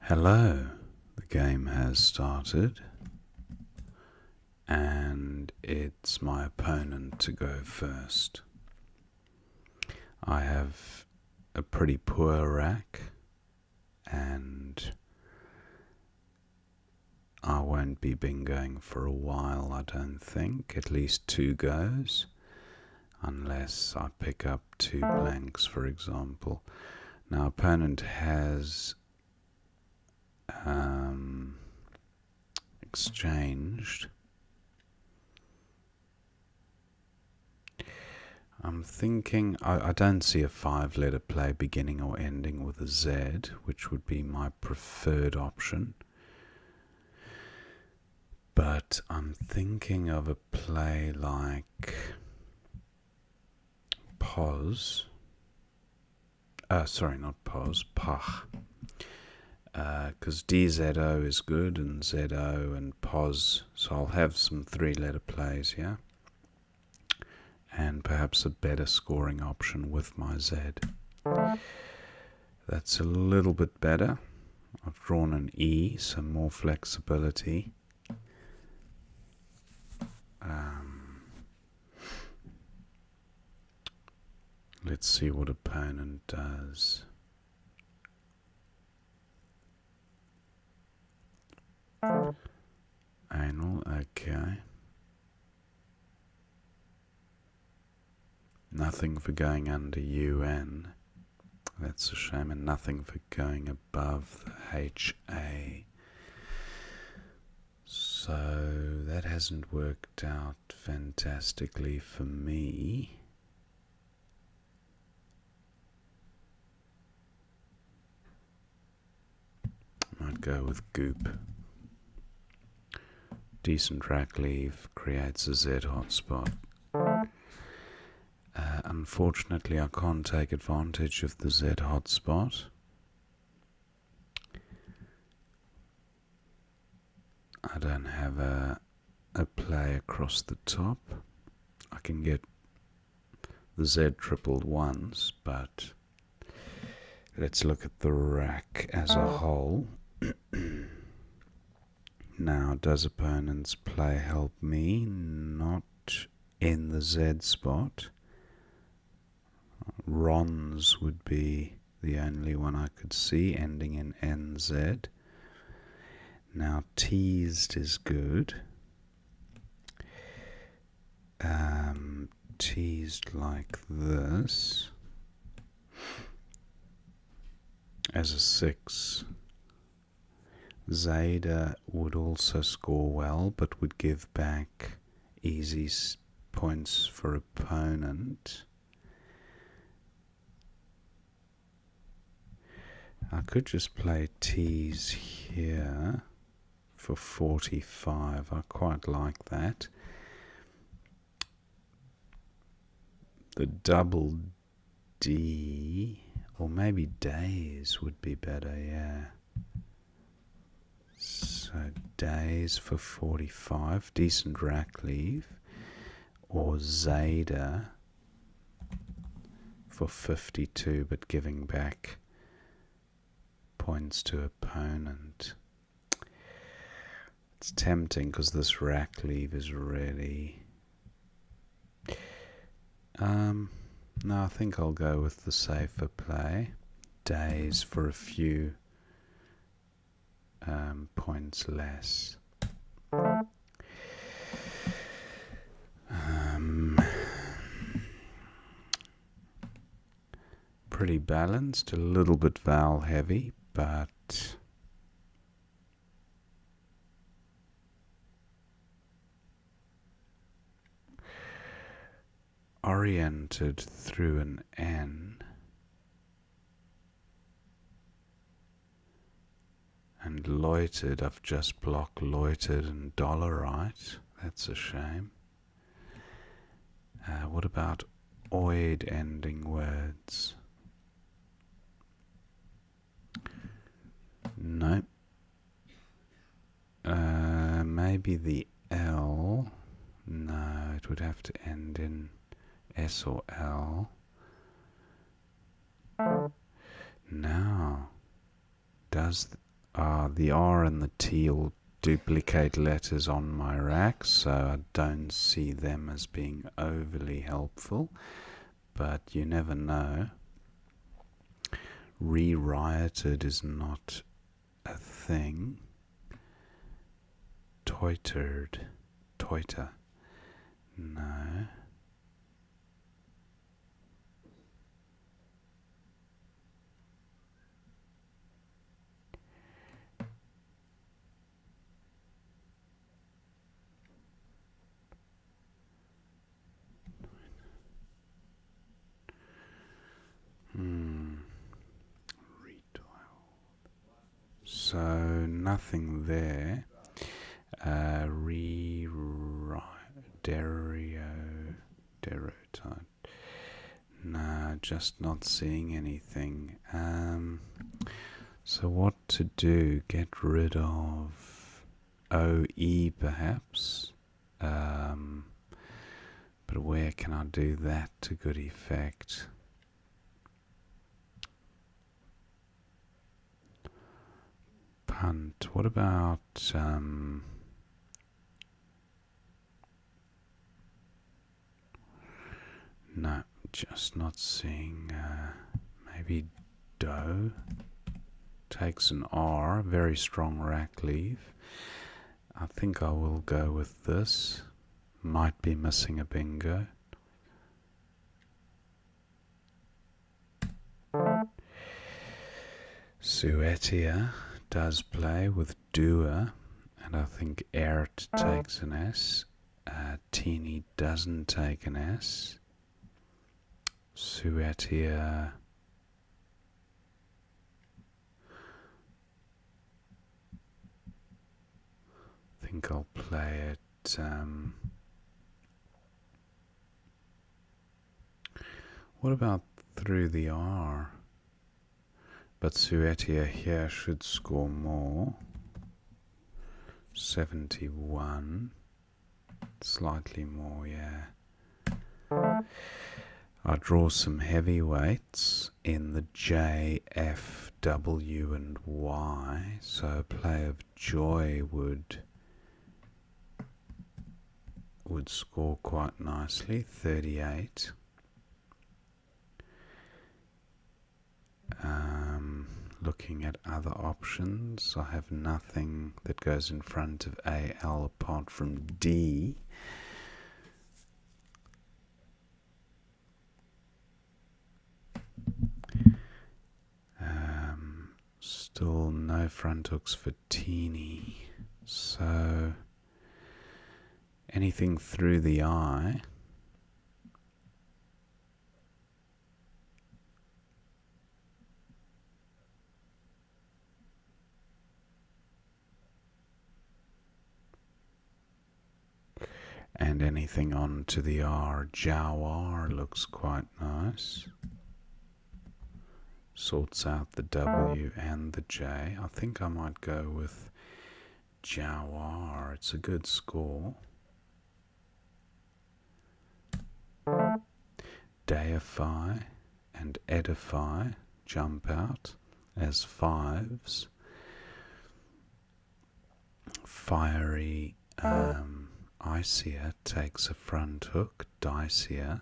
Hello, the game has started and it's my opponent to go first. I have a pretty poor rack and I won't be bingoing for a while, I don't think, at least 2 goes, unless I pick up 2 blanks, for example. Now, opponent has exchanged. I'm thinking, I don't see a 5-letter play beginning or ending with a Z, which would be my preferred option. But I'm thinking of a play like pos. Sorry, not pos, pach. Because DZO is good and ZO and pos, so I'll have some 3-letter plays here. And perhaps a better scoring option with my Z. That's a little bit better. I've drawn an E, so more flexibility. Let's see what opponent does. Anal, okay. Nothing for going under UN. That's a shame, and nothing for going above the HA. So that hasn't worked out fantastically for me. Might go with goop. Decent rack leave creates a Z hotspot. Unfortunately, I can't take advantage of the Z hotspot. I don't have a play across the top. I can get the Z tripled once, but let's look at the rack as a whole. Now, does opponent's play help me? Not in the Z spot. Rons would be the only one I could see, ending in NZ. Now, teased is good. Teased like this as a 6. Zeta would also score well, but would give back easy points for opponent. I could just play tease here for 45. I quite like that. The double D, or maybe days would be better, yeah. So days for 45, decent rack leave, or Zeta for 52, but giving back points to opponent. It's tempting because this rack leave is really... no, I think I'll go with the safer play. Days for a few points less. Pretty balanced, a little bit vowel heavy, but oriented through an N and loitered. I've just blocked loitered and dollarite. That's a shame. What about oid ending words? Nope. Maybe the L. No, it would have to end in S or L. Now, does The R and the T will duplicate letters on my rack, so I don't see them as being overly helpful, but you never know. Re-rioted is not a thing. Toitered. Toiter. No. So nothing there. Derotype. No, just not seeing anything. So what to do? Get rid of OE perhaps. But where can I do that to good effect? Punt. What about no, just not seeing. Maybe dough takes an R, very strong rack leave. I think I will go with this. Might be missing a bingo. Suetia does play with doer, and I think Ert takes an S. Teeny doesn't take an S. Suetia. I think I'll play it. What about through the R? But Suetia here should score more. 71. Slightly more, yeah. I draw some heavyweights in the J, F, W and Y. So a play of joy would score quite nicely. 38. Looking at other options, I have nothing that goes in front of AL apart from D. Still no front hooks for teeny, so anything through the eye. And anything on to the R. Jawar looks quite nice. Sorts out the W and the J. I think I might go with Jawar. It's a good score. Deify and Edify jump out as fives. Fiery Icier takes a front hook, Dicier,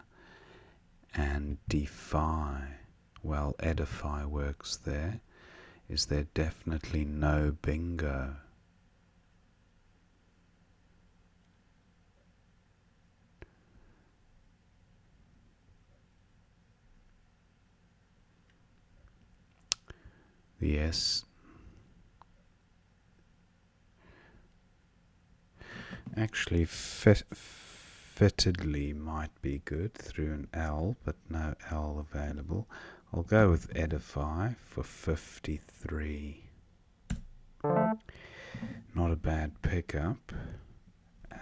and Defy. Well, Edify works there. Is there definitely no bingo? The S. Actually, fittedly might be good through an L, but no L available. I'll go with Edify for 53. Not a bad pickup.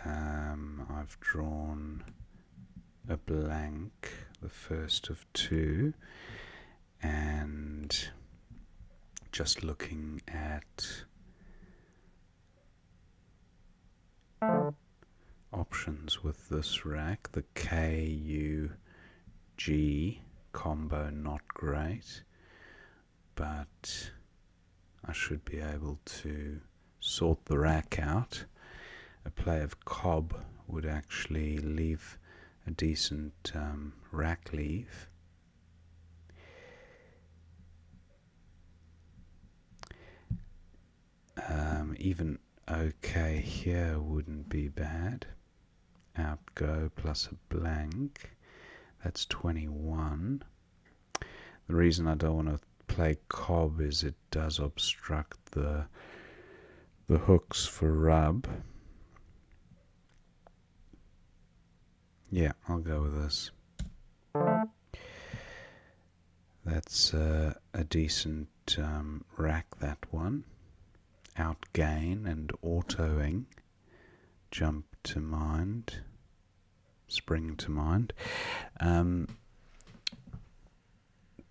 I've drawn a blank, the first of two, and just looking at options with this rack, the KUG combo not great, but I should be able to sort the rack out. A play of cob would actually leave a decent rack leave. Even okay here wouldn't be bad. Outgo plus a blank. That's 21. The reason I don't want to play cob is it does obstruct the hooks for rub. Yeah, I'll go with this. That's a decent rack, that one. Outgain and autoing jump to mind, spring to mind.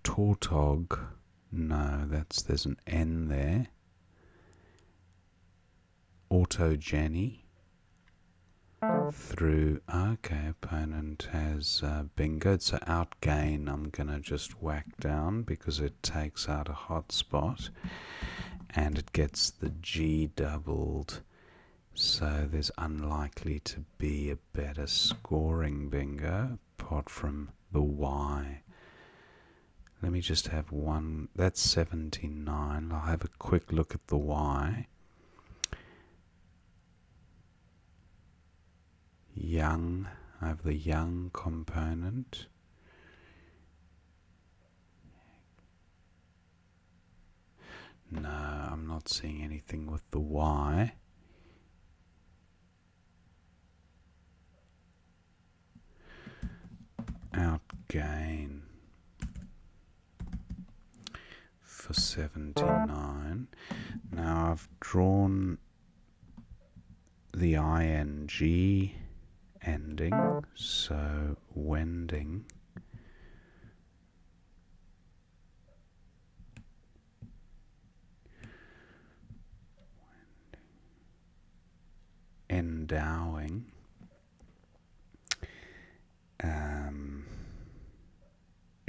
Tautog, no, there's an N there. Autogeny through, okay, opponent has bingoed, so outgain I'm gonna just whack down because it takes out a hotspot and it gets the G doubled, so there's unlikely to be a better scoring bingo apart from the Y. Let me just have one. That's 79. I'll have a quick look at the Y. Young. I have the young component. No, I'm not seeing anything with the Y. Outgain for 79. Now I've drawn the ing ending, so wending. Endowing.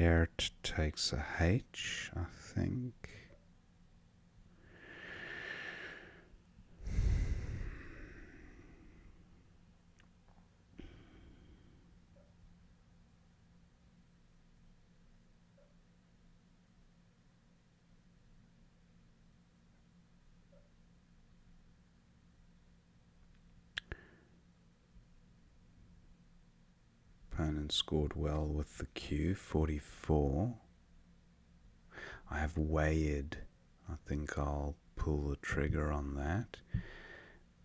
Ert takes a H, I think. Opponent scored well with the Q, 44. I have weighed. I think I'll pull the trigger on that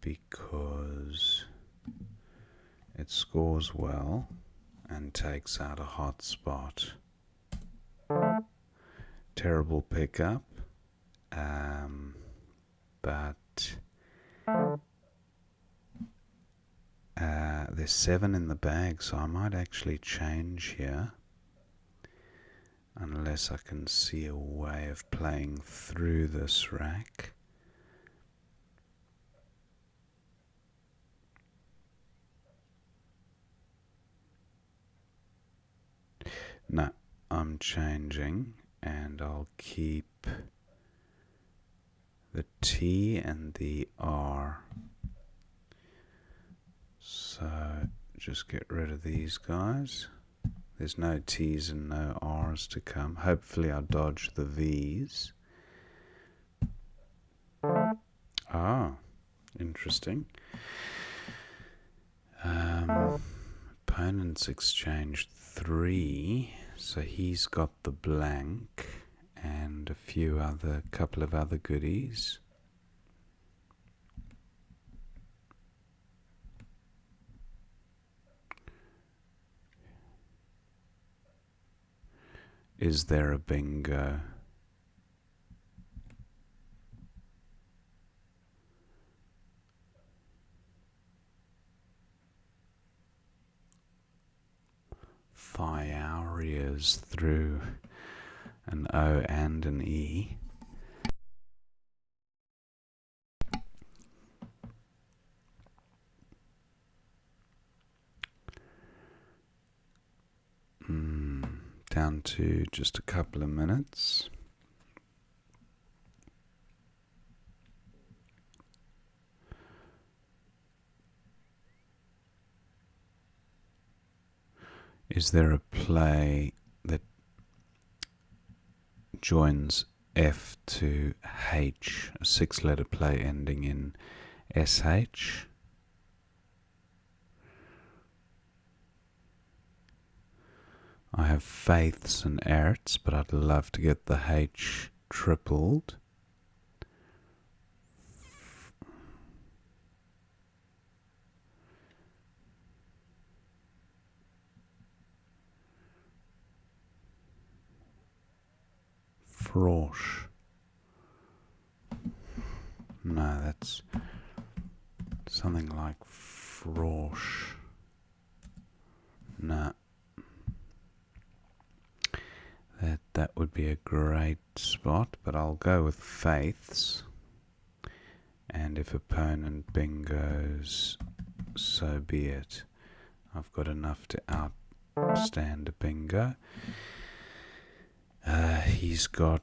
because it scores well and takes out a hot spot. Terrible pickup, but there's 7 in the bag, so I might actually change here. Unless I can see a way of playing through this rack. No, I'm changing and I'll keep the T and the R. So just get rid of these guys. There's no T's and no R's to come. Hopefully I'll dodge the V's. Ah, interesting. Opponent's exchanged 3, so he's got the blank and a couple of other goodies. Is there a bingo? Thiaurias through an O and an E. Down to just a couple of minutes. Is there a play that joins F to H, a 6-letter play ending in SH? I have faiths and erts, but I'd love to get the H tripled. Frosh. No, that's something like frosh. No. That would be a great spot, but I'll go with faiths. And if opponent bingos, so be it. I've got enough to outstand a bingo. He's got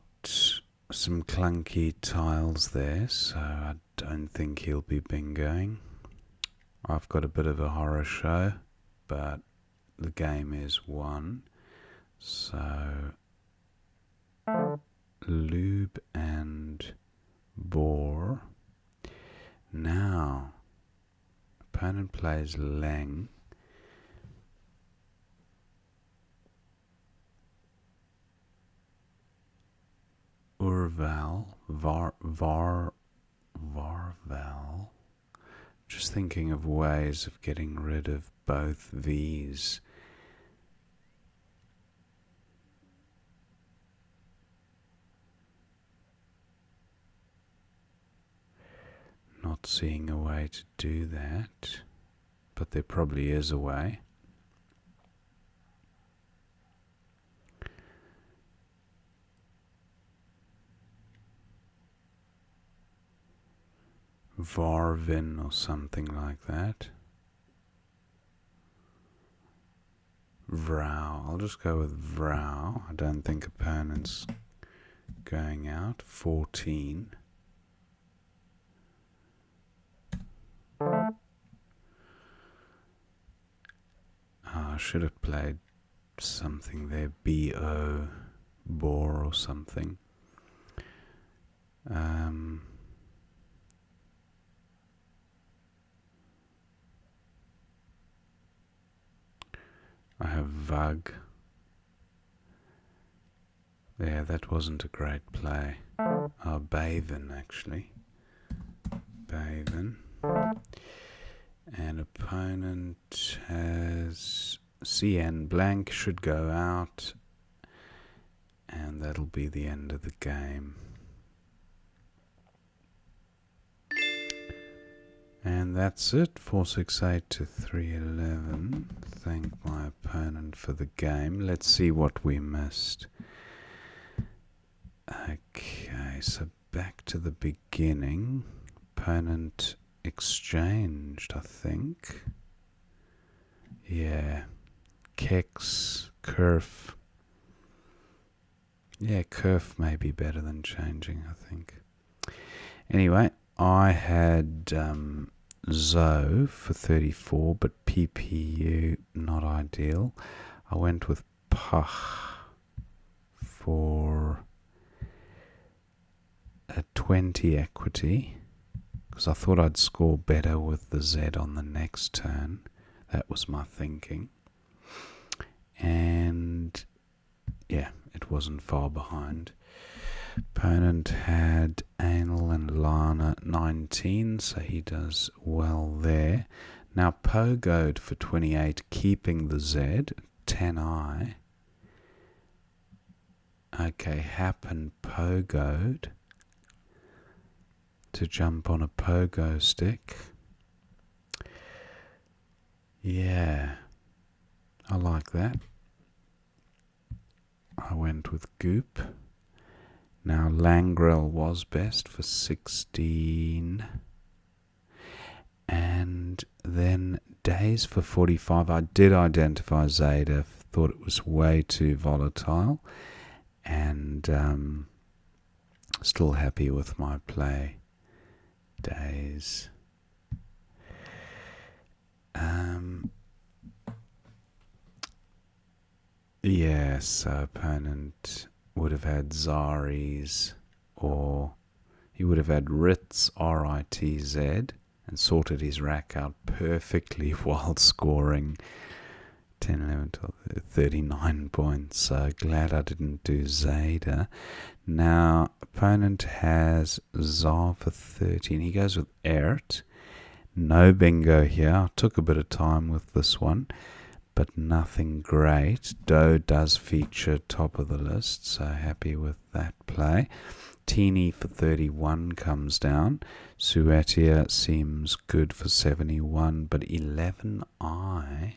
some clunky tiles there, so I don't think he'll be bingoing. I've got a bit of a horror show, but the game is won. So lube and boar. Now, opponent plays Leng. Urval, Varval. Just thinking of ways of getting rid of both these. Not seeing a way to do that, but there probably is a way. Varvin or something like that. Vrow. I'll just go with Vrow. I don't think opponent's going out. 14. I should have played something there. B-O, boar or something. I have Vug. Yeah, that wasn't a great play. Baven, actually. Baven. And opponent has CN blank, should go out. And that'll be the end of the game. And that's it, 468 to 311. Thank my opponent for the game. Let's see what we missed. Okay, so back to the beginning. Opponent exchanged, I think. Yeah. Kex, Kerf. Yeah, Kerf may be better than changing, I think. Anyway, I had Zoe for 34, but PPU not ideal. I went with Pach for a 20 equity because I thought I'd score better with the Z on the next turn. That was my thinking. And yeah, it wasn't far behind. Opponent had Anal and Lana 19, so he does well there. Now Pogoed for 28, keeping the Z, 10i. Okay, Happen Pogoed to jump on a pogo stick. Yeah, I like that. I went with Goop. Now Langrel was best for 16. And then Days for 45. I did identify Zeta, thought it was way too volatile. And still happy with my play. Days. Yes, so opponent would have had Zaris, or he would have had Ritz, R-I-T-Z, and sorted his rack out perfectly while scoring 10, 11, 12, 39 points. So glad I didn't do Zeta. Now, opponent has Zar for 13. He goes with Ert. No bingo here. I took a bit of time with this one, but nothing great. Doe does feature top of the list, so happy with that play. Teeny for 31 comes down. Suetia seems good for 71, but 11i.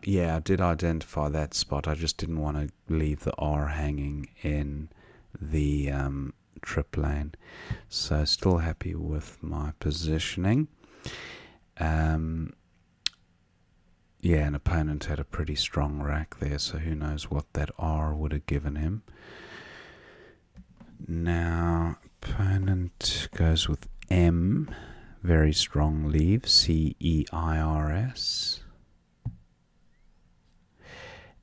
Yeah, I did identify that spot. I just didn't want to leave the R hanging in the trip lane. So still happy with my positioning. Yeah, an opponent had a pretty strong rack there, so who knows what that R would have given him. Now, opponent goes with M, very strong leave, C-E-I-R-S.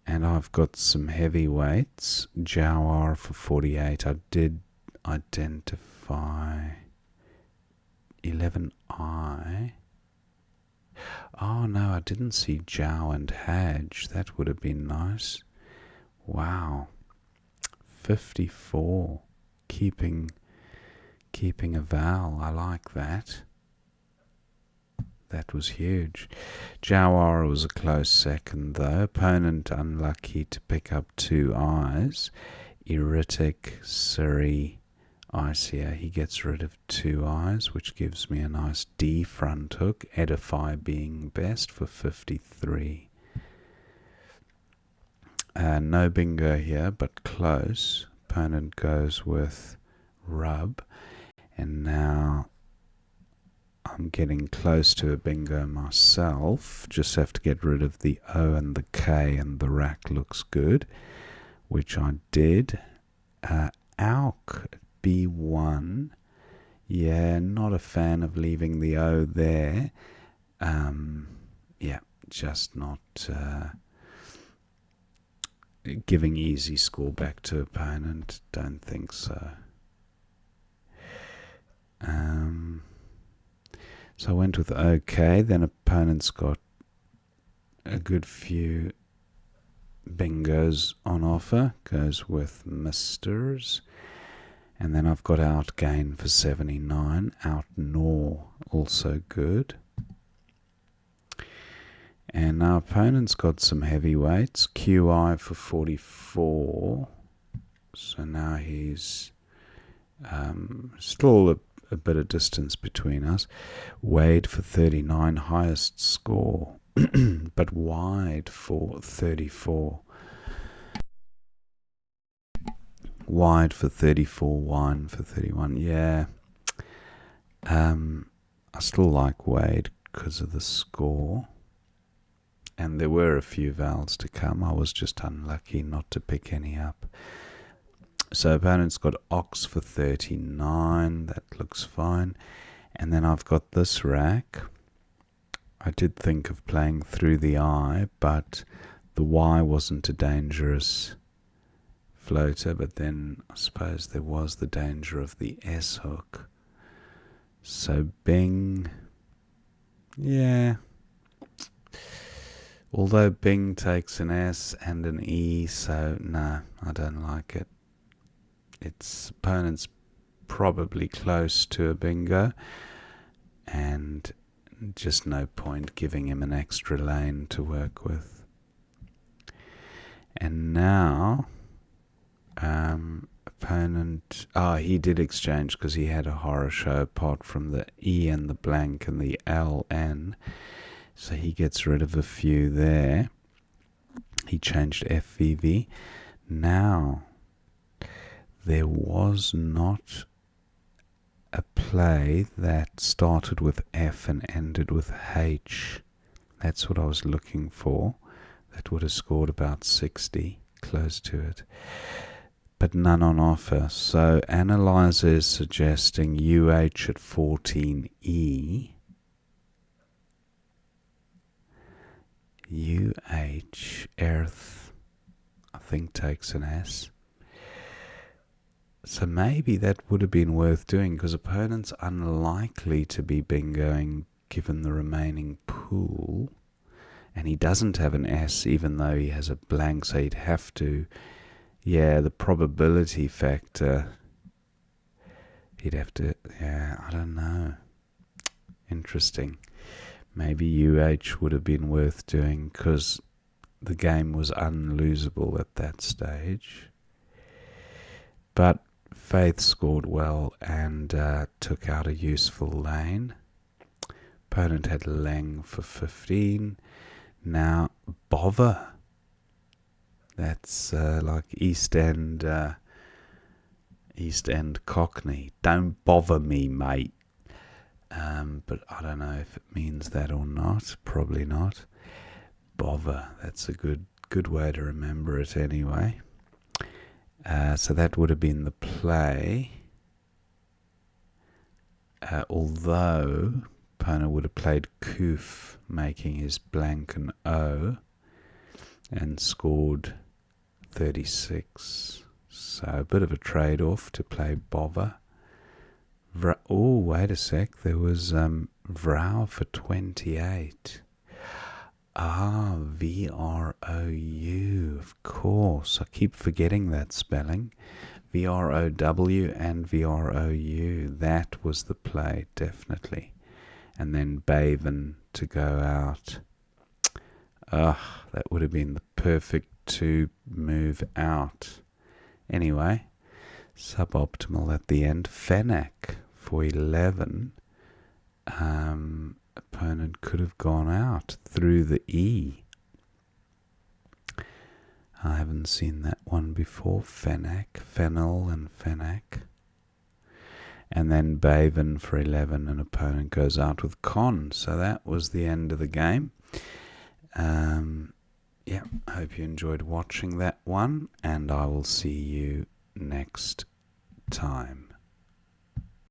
And I've got some heavyweights, Jawar for 48. I did identify 11i. Oh no, I didn't see Jow and Haj. That would have been nice. Wow. 54. Keeping a vowel. I like that. That was huge. Jawara was a close second though. Opponent unlucky to pick up 2 eyes. Eritic, Siri, Isia. He gets rid of 2 eyes, which gives me a nice D front hook. Edify being best for 53. No bingo here, but close. Opponent goes with Rub. And now I'm getting close to a bingo myself. Just have to get rid of the O and the K, and the rack looks good, which I did. Auk B1. Yeah, not a fan of leaving the O there. Yeah, just not giving easy score back to opponent. Don't think so. So I went with OK. Then opponent's got a good few bingos on offer. Goes with Misters. And then I've got Outgain for 79. Outgnaw, also good. And now opponent's got some heavyweights. QI for 44. So now he's still a bit of distance between us. Wade for 39, highest score, but wide for 34. Wide for 34, wine for 31. Yeah. I still like Wade because of the score. And there were a few vowels to come. I was just unlucky not to pick any up. So opponent's got Ox for 39. That looks fine. And then I've got this rack. I did think of playing through the I, but the Y wasn't a dangerous floater. But then I suppose there was the danger of the S hook. So Bing. Yeah. Although Bing takes an S and an E, so no, I don't like it. Its opponent's probably close to a bingo, and just no point giving him an extra lane to work with. And now, opponent, he did exchange because he had a horror show apart from the E and the blank and the LN. So he gets rid of a few there. He changed FVV. Now, there was not a play that started with F and ended with H. That's what I was looking for. That would have scored about 60, close to it. But none on offer. So Analyzer is suggesting UH at 14E. Earth, I think, takes an S. So maybe that would have been worth doing, because opponent's unlikely to be bingoing given the remaining pool. And he doesn't have an S, even though he has a blank, so he'd have to... Yeah, the probability factor... He'd have to... Yeah, I don't know. Interesting. Maybe would have been worth doing, because the game was unlosable at that stage. But Faith scored well and took out a useful lane. Opponent had Leng for 15. Now Bother. That's like East End Cockney. Don't bother me, mate. But I don't know if it means that or not. Probably not. Bother. That's a good way to remember it anyway. So that would have been the play. Although opponent would have played Koof, making his blank an O, and scored 36. So a bit of a trade-off to play Bother. Oh, wait a sec. There was Vrou for 28. Ah, V-R-O-U, of course. I keep forgetting that spelling. V-R-O-W and V-R-O-U. That was the play, definitely. And then Baven to go out. That would have been the perfect to move out. Anyway, suboptimal at the end. Fennec for 11. Opponent could have gone out through the E. I haven't seen that one before. Fennec, Fennel and Fennec. And then Baven for 11, and opponent goes out with Con. So that was the end of the game. Yeah, I hope you enjoyed watching that one, and I will see you next time.